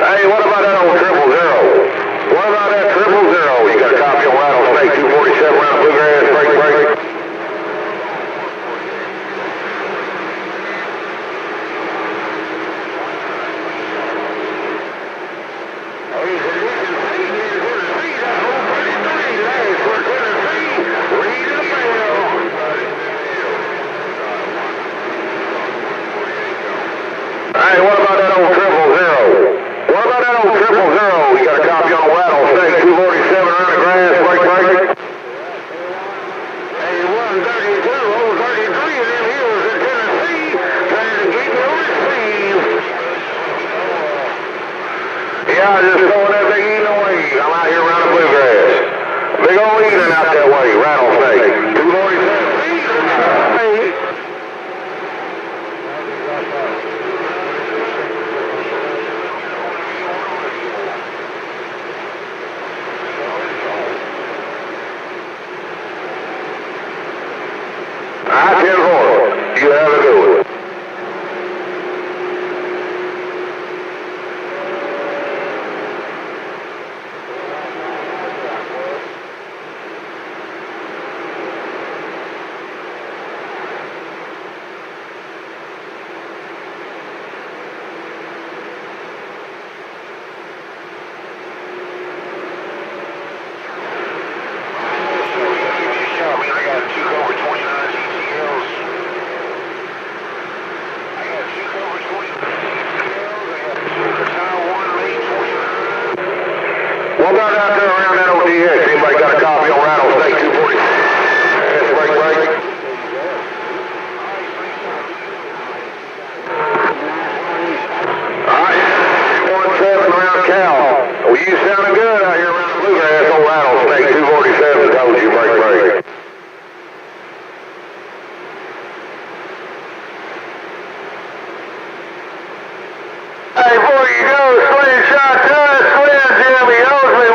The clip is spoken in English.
Hey, what about that old 000? What about that 000? You got a copy on Rattlesnake 247 around Bluegrass, break. Hey, what about that old 000? What about that old 000? You got a copy on Rattlesnake 247 around the grass, break. Hey, 132, old 33 of them hills in Tennessee, trying to get you received. Yeah, just throwing that big eating away. I'm out here around the Bluegrass. Big old eating out that way, Rattlesnake 247. I-10-4, you have a good one. I got 2 over 29 ETLs. What about out there around that ODX? Anybody got a copy on Rattlesnake 240? Break. Alright, 17 around Cal. Well, you sounding good out here around the Bluegrass on Rattlesnake 247. Told you, break. Hey, before you go, Slingshot Slim Jimmy Osby.